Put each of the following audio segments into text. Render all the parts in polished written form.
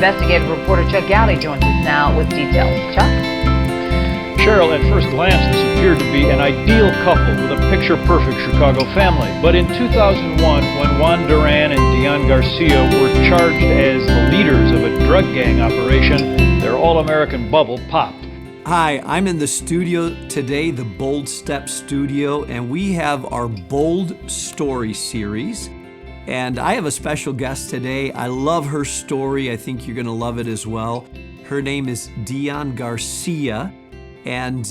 investigative reporter Chuck Galley joins us now with details. Chuck? Cheryl, at first glance, this appeared to be an ideal couple with a picture-perfect Chicago family. But in 2001, when Juan Duran and Dionne Garcia were charged as the leaders of a drug gang operation, their all-American bubble popped. Hi, I'm in the studio today, the Bold Step Studio, and we have our Bold Story series. And I have a special guest today. I love her story. I think you're going to love it as well. Her name is Dionne Garcia. And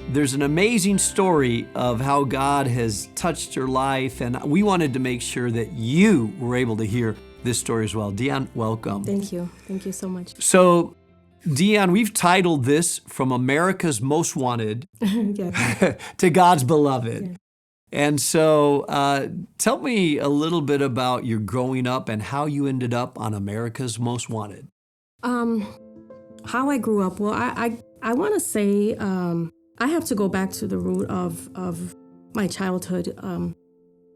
there's an amazing story of how God has touched her life. And we wanted to make sure that you were able to hear this story as well. Dionne, welcome. Thank you. Thank you so much. So, Dionne, we've titled this From America's Most Wanted to God's Beloved. Yeah. And so tell me a little bit about your growing up and how you ended up on America's Most Wanted. How I grew up, well, I want to say I have to go back to the root of my childhood,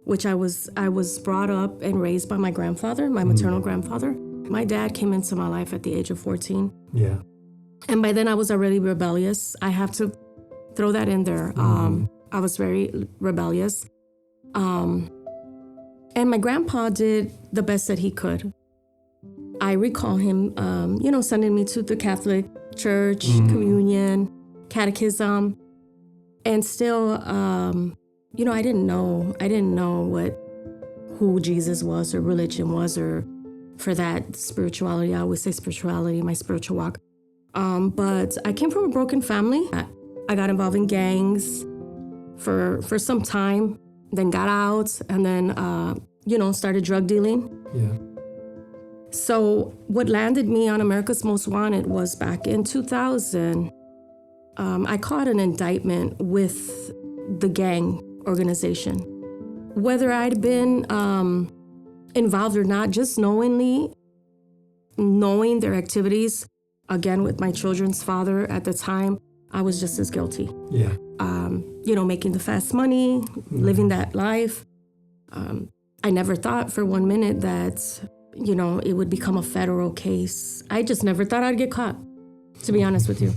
which I was brought up and raised by my grandfather, my maternal grandfather. My dad came into my life at the age of 14. Yeah. And by then I was already rebellious. I have to throw that in there. I was very rebellious. And my grandpa did the best that he could. I recall him, sending me to the Catholic church, communion, catechism. And still, I didn't know who Jesus was or religion was, or for that spirituality. I always say spirituality, my spiritual walk. But I came from a broken family. I got involved in gangs for some time, then got out, and then, started drug dealing. Yeah. So what landed me on America's Most Wanted was back in 2000. I caught an indictment with the gang organization. Whether I'd been involved or not, just knowing their activities, again, with my children's father at the time, I was just as guilty. Yeah. Making the fast money, living that life. I never thought for 1 minute that, it would become a federal case. I just never thought I'd get caught, to be honest with you.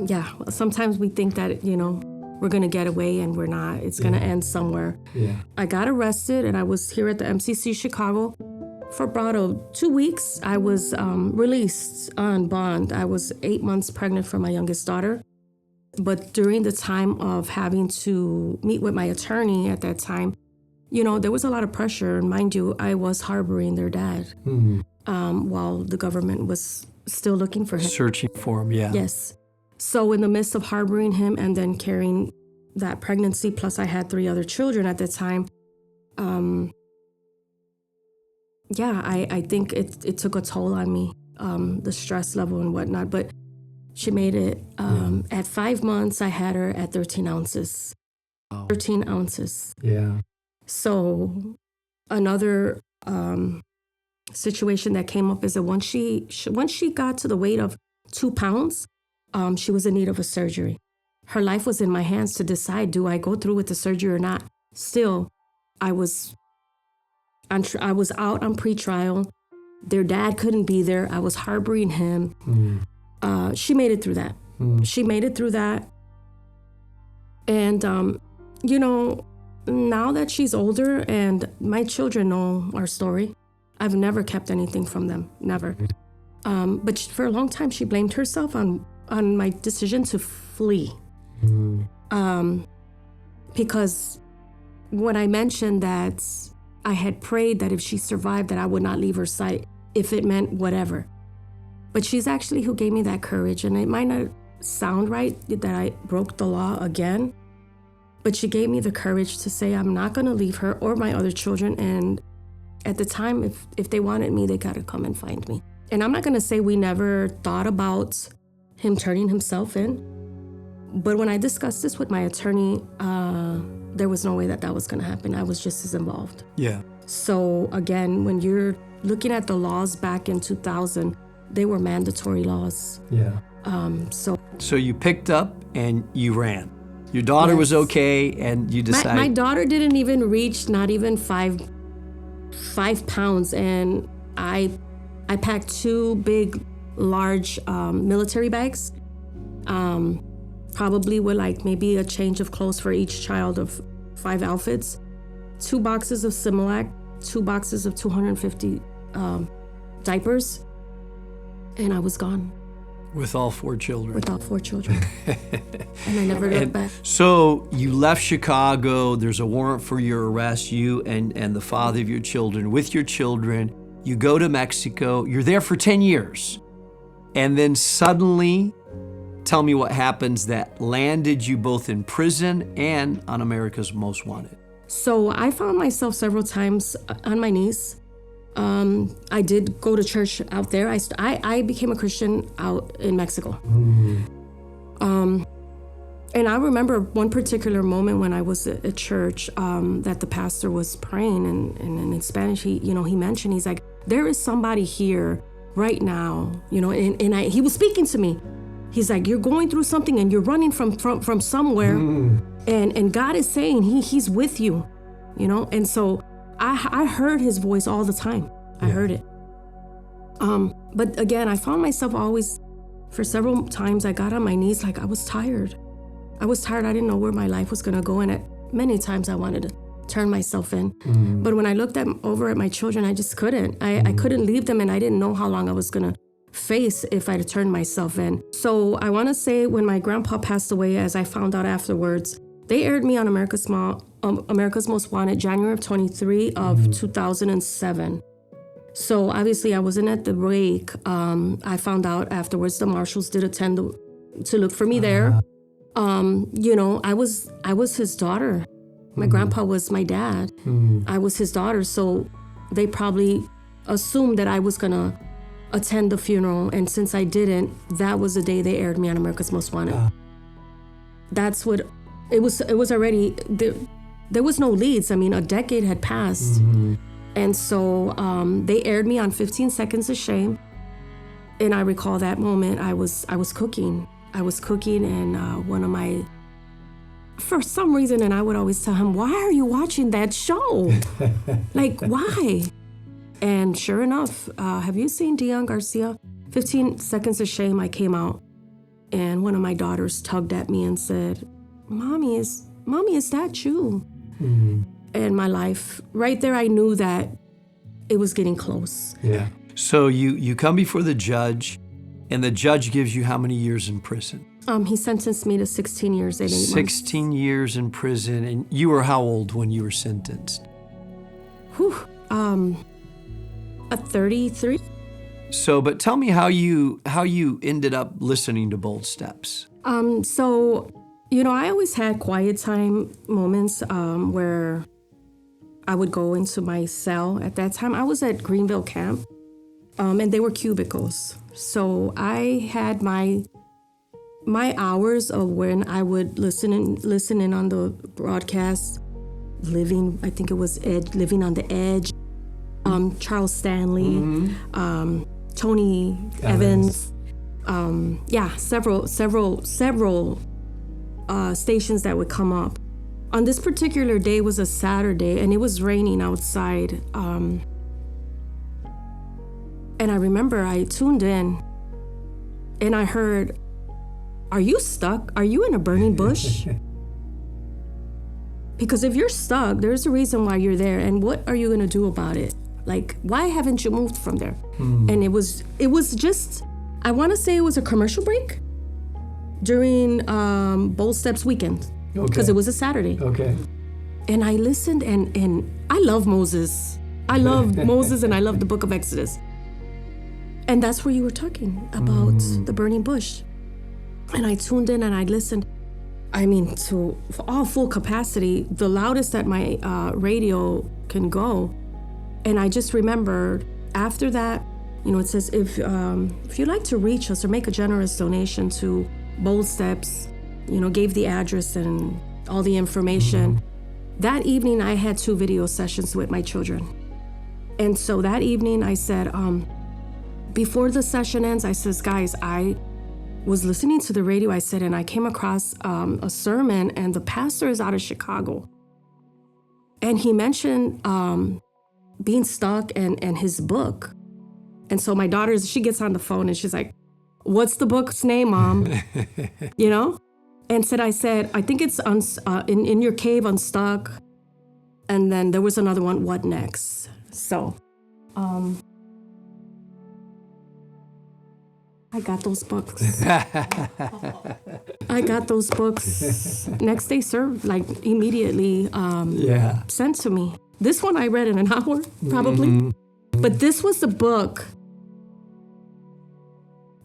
Yeah, sometimes we think that, we're going to get away and we're not. It's going to end somewhere. Yeah. I got arrested and I was here at the MCC Chicago for about 2 weeks. I was released on bond. I was 8 months pregnant for my youngest daughter. But during the time of having to meet with my attorney at that time, there was a lot of pressure. And mind you, I was harboring their dad while the government was still looking for him. Searching for him, yeah. Yes. So in the midst of harboring him and then carrying that pregnancy, plus I had 3 other children at that time, I think it took a toll on me, the stress level and whatnot. But she made it. At 5 months, I had her at 13 ounces. Wow. 13 ounces. Yeah. So another situation that came up is that once she got to the weight of 2 pounds, she was in need of a surgery. Her life was in my hands to decide, do I go through with the surgery or not? Still, I was out on pretrial. Their dad couldn't be there. I was harboring him. She made it through that. She made it through that. And, now that she's older and my children know our story, I've never kept anything from them, never. But for a long time, she blamed herself on my decision to flee. Because when I mentioned that I had prayed that if she survived, that I would not leave her sight, if it meant whatever. But she's actually who gave me that courage. And it might not sound right that I broke the law again, but she gave me the courage to say, I'm not going to leave her or my other children. And at the time, if they wanted me, they got to come and find me. And I'm not going to say we never thought about him turning himself in. But when I discussed this with my attorney, there was no way that was going to happen. I was just as involved. Yeah. So again, when you're looking at the laws back in 2000, they were mandatory laws. Yeah. So you picked up and you ran. Your daughter was okay, and you decided. My daughter didn't even reach not even five pounds, and I packed 2 big, large military bags, probably with like maybe a change of clothes for each child of 5 outfits, 2 boxes of Similac, 2 boxes of 250 diapers, and I was gone. With all 4 children. With all 4 children. And I never looked back. So you left Chicago. There's a warrant for your arrest, you and the father of your children, with your children. You go to Mexico. You're there for 10 years. And then suddenly, tell me what happens that landed you both in prison and on America's Most Wanted. So I found myself several times on my knees. I did go to church out there. I became a Christian out in Mexico. And I remember one particular moment when I was at church that the pastor was praying, and in Spanish, he mentioned, he's like, there is somebody here right now, and he was speaking to me. He's like, you're going through something and you're running from somewhere, and God is saying he's with you, and so I heard his voice all the time. I heard it. But again, I found myself always, for several times, I got on my knees like I was tired. I didn't know where my life was going to go. And many times I wanted to turn myself in. But when I looked over at my children, I just couldn't. I couldn't leave them, and I didn't know how long I was going to face if I turned myself in. So I want to say when my grandpa passed away, as I found out afterwards, they aired me on America's Most Wanted, January of 23 of 2007. So obviously I wasn't at the wake. I found out afterwards the marshals did attend to look for me there. I was his daughter. My grandpa was my dad. I was his daughter. So they probably assumed that I was gonna attend the funeral. And since I didn't, that was the day they aired me on America's Most Wanted. That's what it was. It was already there was no leads. I mean, a decade had passed. And so they aired me on 15 Seconds of Shame. And I recall that moment. I was cooking. And one of my, for some reason, and I would always tell him, why are you watching that show? Like, why? And sure enough, have you seen Dionne Garcia? 15 Seconds of Shame, I came out, and one of my daughters tugged at me and said, Mommy, is that you? And my life, right there, I knew that it was getting close. Yeah. So you come before the judge, and the judge gives you how many years in prison? He sentenced me to 16 years, 8 months. 16 years in prison, and you were how old when you were sentenced? A 33. So, but tell me how you ended up listening to Bold Steps. So, I always had quiet time moments where I would go into my cell. At that time, I was at Greenville camp, and they were cubicles. So I had my hours of when I would listen in on the broadcast, I think it was Living on the Edge, Charles Stanley, Tony Evans, several stations that would come up. On this particular day was a Saturday, and it was raining outside. And I remember I tuned in, and I heard, "Are you stuck? Are you in a burning bush?" Because if you're stuck, there's a reason why you're there, and what are you gonna do about it? Like, why haven't you moved from there? And it was just, I want to say it was a commercial break during Bold Steps weekend, because it was a Saturday. Okay. And I listened, and I love Moses. I love Moses, and I love the book of Exodus. And that's where you were talking about the burning bush. And I tuned in and I listened, to all full capacity, the loudest that my radio can go. And I just remembered after that, it says, if you'd like to reach us or make a generous donation to Bold Steps, gave the address and all the information. That evening, I had 2 video sessions with my children. And so that evening, I said, before the session ends, I says, guys, I was listening to the radio, I said, and I came across a sermon, and the pastor is out of Chicago. And he mentioned being stuck and his book. And so my daughter, she gets on the phone and she's like, "What's the book's name, Mom?" You know? And I said, "I think it's in your cave, unstuck." And then there was another one, "What next?" So, I got those books. I got those books. Next day served, like immediately sent to me. This one I read in an hour, probably. Mm-hmm. But this was the book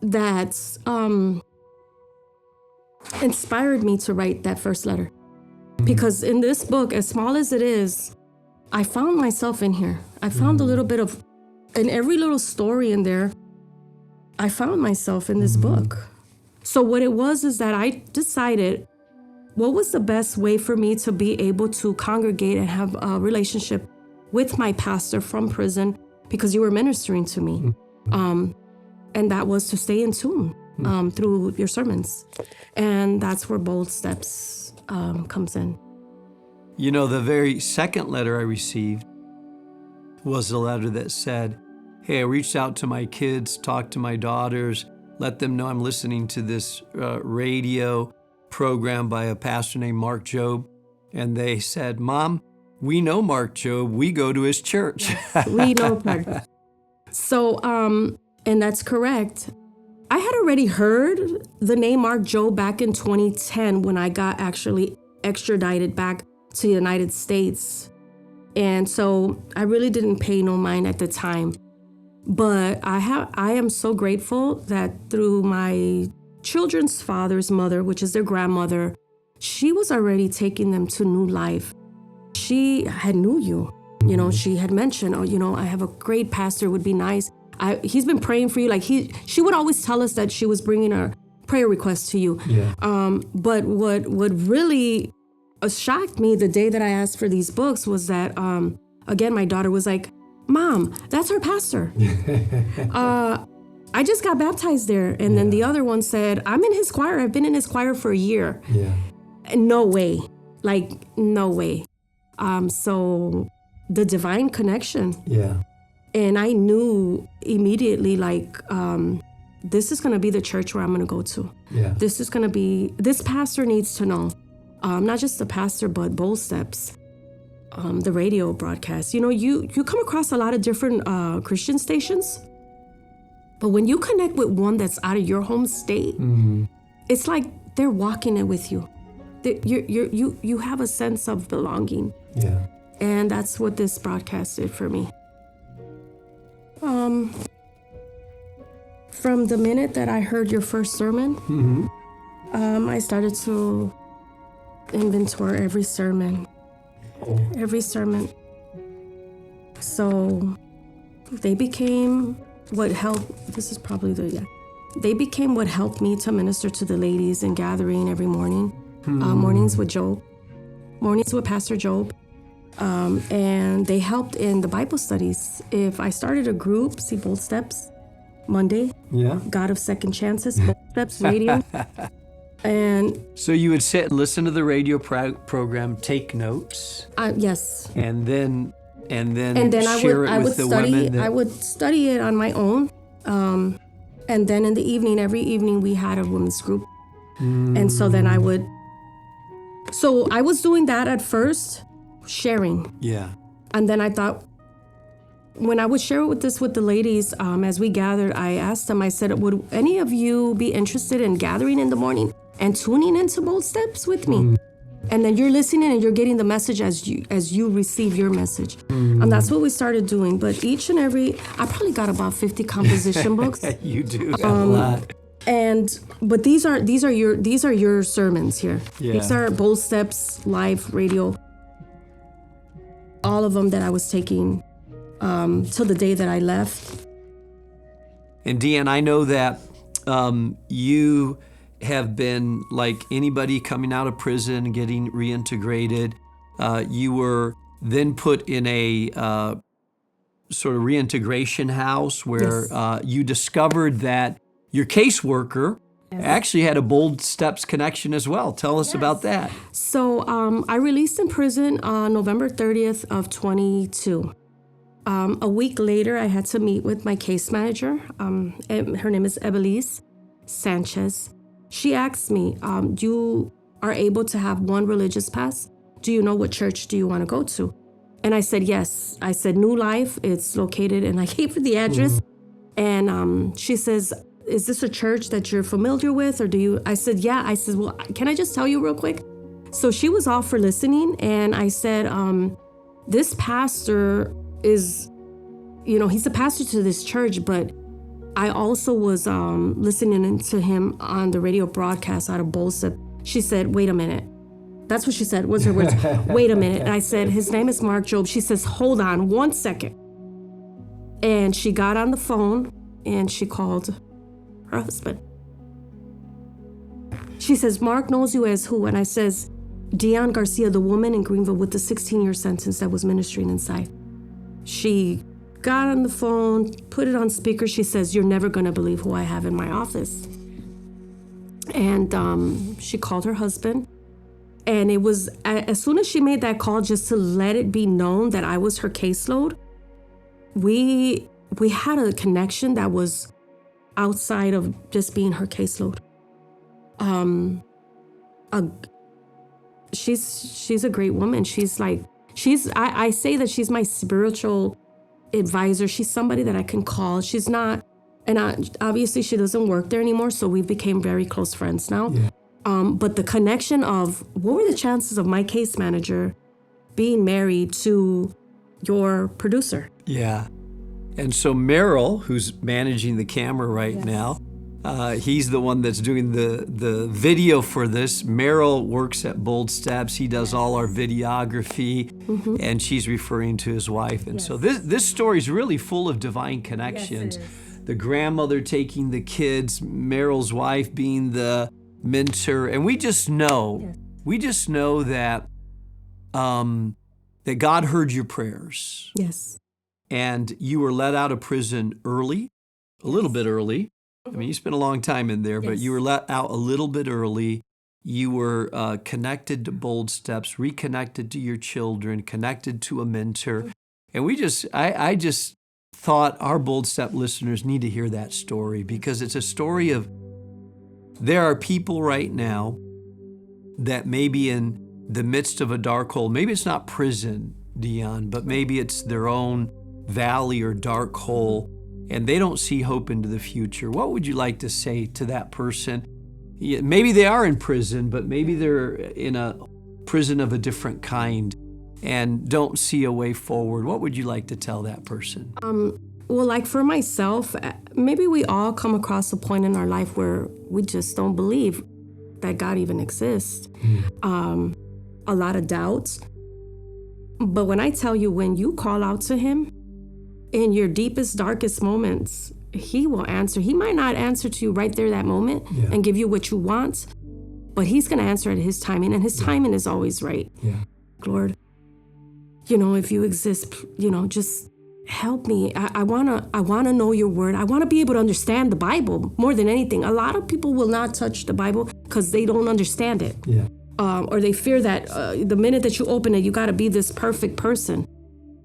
that inspired me to write that first letter. Mm-hmm. Because in this book, as small as it is, I found myself in here. I found a little bit of, in every little story in there, I found myself in this book. So what it was is that I decided what was the best way for me to be able to congregate and have a relationship with my pastor from prison, because you were ministering to me. And that was to stay in tune through your sermons. And that's where Bold Steps comes in. You know, the very second letter I received was a letter that said, "Hey, I reached out to my kids, talked to my daughters, let them know I'm listening to this radio program by a pastor named Mark Jobe." And they said, "Mom, we know Mark Jobe. We go to his church." We know Mark. So, and that's correct. I had already heard the name Mark Jobe back in 2010 when I got actually extradited back to the United States. And so I really didn't pay no mind at the time. But I am so grateful that through my children's father's mother, which is their grandmother, she was already taking them to new life. She had knew you. You know, she had mentioned, "Oh, you know, I have a great pastor, it would be nice. He's been praying for you." Like she would always tell us that she was bringing a prayer request to you. Yeah. But what really shocked me the day that I asked for these books was that, again, my daughter was like, "Mom, that's our pastor. I just got baptized there." And then the other one said, "I'm in his choir. I've been in his choir for a year." Yeah. No way. Like, no way. So the divine connection. Yeah. And I knew immediately, like, this is going to be the church where I'm going to go to. Yeah. This pastor needs to know, not just the pastor, but Bold Steps. The radio broadcast. You know, you come across a lot of different Christian stations, but when you connect with one that's out of your home state, it's like they're walking it with you. You have a sense of belonging. Yeah. And that's what this broadcast did for me. From the minute that I heard your first sermon, I started to inventory every sermon. Every sermon. So they became what helped. This is probably they became what helped me to minister to the ladies in gathering every morning. Mornings with Jobe, mornings with Pastor Jobe. And they helped in the Bible studies. If I started a group, see Bold Steps, Monday, God of Second Chances, Bold Steps Radio. And so you would sit and listen to the radio program, take notes. Yes. And then share it with the women. I would study it on my own. And then in the evening, every evening we had a women's group. And so then I was doing that at first, sharing. Yeah. And then I thought, when I would share with the ladies, as we gathered, I asked them, I said, "Would any of you be interested in gathering in the morning and tuning into Bold Steps with me?" And then you're listening and you're getting the message as you receive your message. And that's what we started doing. But each and every, I probably got about 50 composition books. You do a lot. But these are your sermons here. Yeah. These are Bold Steps live radio. All of them that I was taking till the day that I left. And Dionne, I know that you have been, like anybody coming out of prison, getting reintegrated. You were then put in a sort of reintegration house where you discovered that your caseworker actually had a Bold Steps connection as well. Tell us about that. So I released in prison on November 30th of 22. A week later, I had to meet with my case manager. Her name is Ebelise Sanchez. She asked me, you are able to have one religious pass? Do you know what church do you want to go to? And I said, yes. I said, New Life. It's located, and I gave her the address. And she says, is this a church that you're familiar with, or do you? I said, yeah. I said, well, can I just tell you real quick? So she was all for listening, and I said, this pastor is, he's a pastor to this church, but I also was listening to him on the radio broadcast out of Bold Step. She said, wait a minute. That's what she said, was her words. Wait a minute. And I said, his name is Mark Jobe. She says, hold on 1 second. And she got on the phone and she called her husband. She says, Mark knows you as who? And I says, Dionne Garcia, the woman in Greenville with the 16-year sentence that was ministering inside. She got on the phone, put it on speaker. She says, you're never going to believe who I have in my office. And she called her husband. And it was, as soon as she made that call, just to let it be known that I was her caseload, we had a connection that was outside of just being her caseload. She's a great woman. I say that she's my spiritual advisor. She's somebody that I can call. She's not, obviously she doesn't work there anymore, so we became very close friends now. Yeah. But the connection of, what were the chances of my case manager being married to your producer? Yeah. And so Merrill, who's managing the camera right now, he's the one that's doing the video for this. Merrill works at Bold Steps. He does all our videography, and she's referring to his wife. And so this story is really full of divine connections. Yes, the grandmother taking the kids, Merrill's wife being the mentor, and we just know that that God heard your prayers. Yes. And you were let out of prison early, a little bit early. I mean, you spent a long time in there, but you were let out a little bit early. You were connected to Bold Steps, reconnected to your children, connected to a mentor. And I just thought our Bold Step listeners need to hear that story, because it's a story of, there are people right now that may be in the midst of a dark hole. Maybe it's not prison, Dionne, but maybe it's their own valley or dark hole, and they don't see hope into the future. What would you like to say to that person? Maybe they are in prison, but maybe they're in a prison of a different kind and don't see a way forward. What would you like to tell that person? Well, like for myself, maybe we all come across a point in our life where we just don't believe that God even exists. A lot of doubts. But when I tell you, when you call out to Him in your deepest, darkest moments, He will answer. He might not answer to you right there that moment and give you what you want, but He's going to answer at His timing, and His timing is always right. Yeah. Lord, if you exist, just help me. I wanna know your word. I wanna be able to understand the Bible more than anything. A lot of people will not touch the Bible because they don't understand it. Yeah. Or they fear that the minute that you open it, you gotta be this perfect person.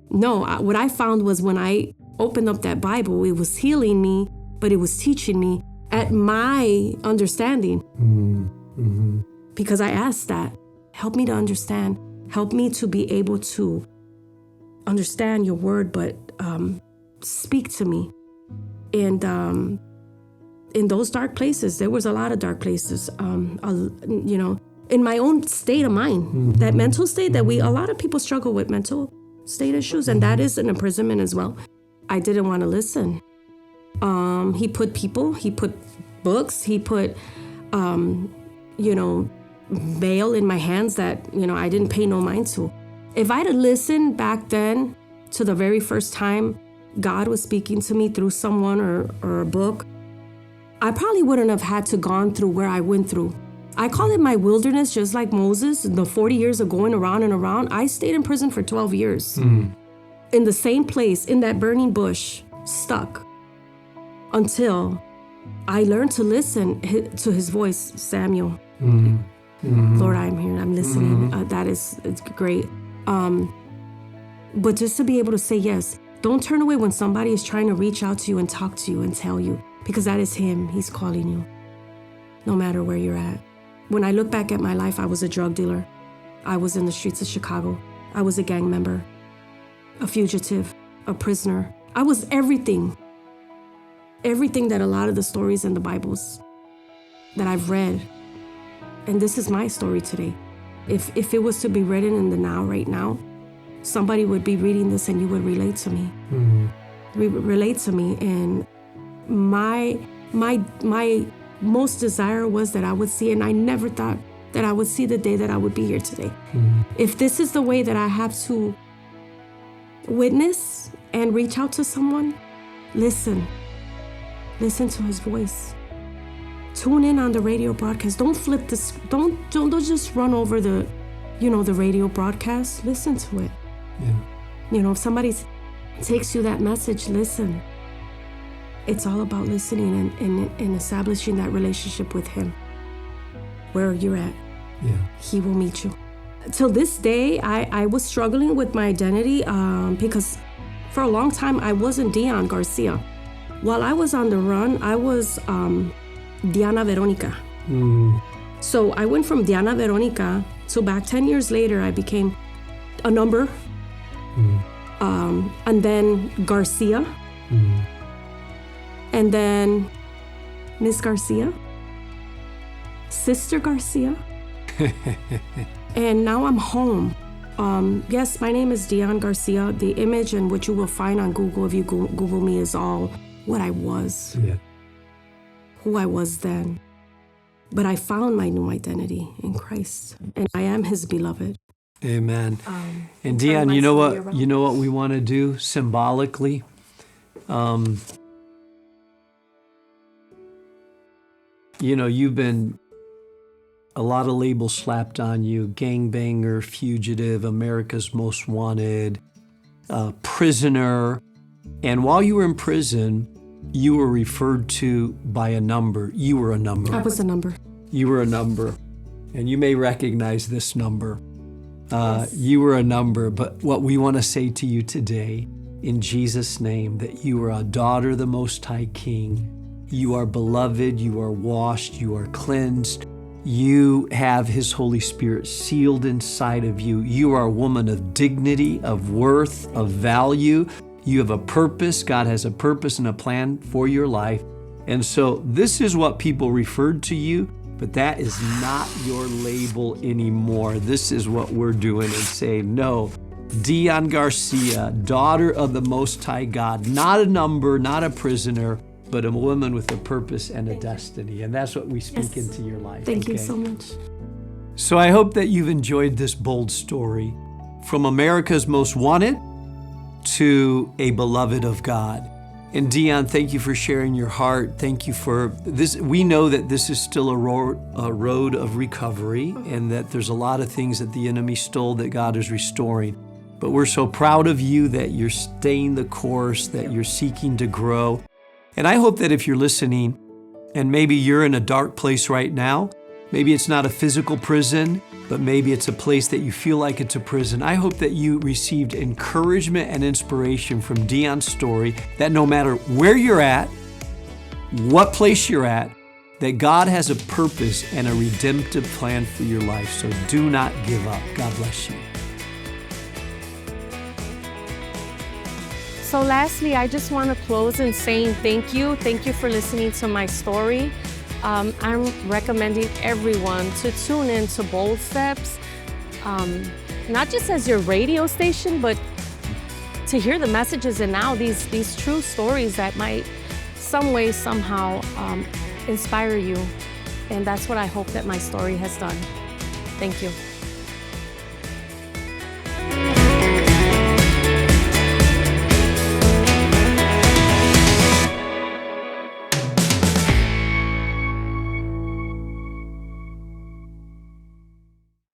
No, what I found was when I opened up that Bible, it was healing me, but it was teaching me at my understanding. Mm-hmm. Because I asked that, help me to understand, help me to be able to understand your word, but speak to me. And in those dark places, there was a lot of dark places, in my own state of mind, that mental state that a lot of people struggle with mental state issues, and that is an imprisonment as well. I didn't want to listen. He put people, he put books, he put, mail in my hands that, I didn't pay no mind to. If I'd have listened back then to the very first time God was speaking to me through someone or a book, I probably wouldn't have had to gone through where I went through. I call it my wilderness, just like Moses, the 40 years of going around and around. I stayed in prison for 12 years. In the same place, in that burning bush, stuck, until I learned to listen to His voice, Samuel. Lord, I'm here, I'm listening. It's great. But just to be able to say yes, Don't turn away when somebody is trying to reach out to you and talk to you and tell you, because that is him. He's calling you, no matter where you're at. When I look back at my life, I was a drug dealer. I was in the streets of Chicago. I was a gang member, a fugitive, a prisoner. I was everything that a lot of the stories in the Bibles that I've read. And this is my story today. If it was to be written in the now, right now, somebody would be reading this and you would relate to me. Relate to me. And my most desire was that I would see, and I never thought that I would see the day that I would be here today. If this is the way that I have to witness and reach out to someone, listen to his voice. Tune in on the radio broadcast. Don't flip this. Don't just run over the radio broadcast. Listen to it. Yeah. If somebody takes you that message, listen. It's all about listening and establishing that relationship with him. Where you're at, he will meet you. Till this day, I was struggling with my identity because for a long time, I wasn't Dionne Garcia. While I was on the run, I was Diana Veronica. So I went from Diana Veronica to back 10 years later, I became a number, and then Garcia, and then Miss Garcia, Sister Garcia, and now I'm home. Yes, my name is Dionne Garcia. The image and what you will find on Google, if you Google me, is all what I was, who I was then. But I found my new identity in Christ, and I am his beloved. Amen. And Dionne, you know what we want to do symbolically? You've been a lot of labels slapped on you: gangbanger, fugitive, America's Most Wanted, prisoner. And while you were in prison, you were referred to by a number. You were a number. I was a number. You were a number. And you may recognize this number. You were a number. But what we want to say to you today, in Jesus' name, that you are a daughter of the Most High King. You are beloved. You are washed. You are cleansed. You have His Holy Spirit sealed inside of you. You are a woman of dignity, of worth, of value. You have a purpose. God has a purpose and a plan for your life. And so this is what people referred to you, but that is not your label anymore. This is what we're doing and saying, no, Dionne Garcia, daughter of the Most High God, not a number, not a prisoner, but a woman with a purpose and a destiny. And that's what we speak into your life. Thank you so much. So I hope that you've enjoyed this bold story from America's Most Wanted to a beloved of God. And Dionne, thank you for sharing your heart. Thank you for this. We know that this is still a road of recovery, and that there's a lot of things that the enemy stole that God is restoring. But we're so proud of you that you're staying the course, that you're seeking to grow. And I hope that if you're listening, and maybe you're in a dark place right now, maybe it's not a physical prison, but maybe it's a place that you feel like it's a prison. I hope that you received encouragement and inspiration from Dionne's story, that no matter where you're at, what place you're at, that God has a purpose and a redemptive plan for your life. So do not give up. God bless you. So lastly, I just want to close in saying thank you. Thank you for listening to my story. I'm recommending everyone to tune in to Bold Steps, not just as your radio station, but to hear the messages and now these true stories that might some way, somehow inspire you. And that's what I hope that my story has done. Thank you.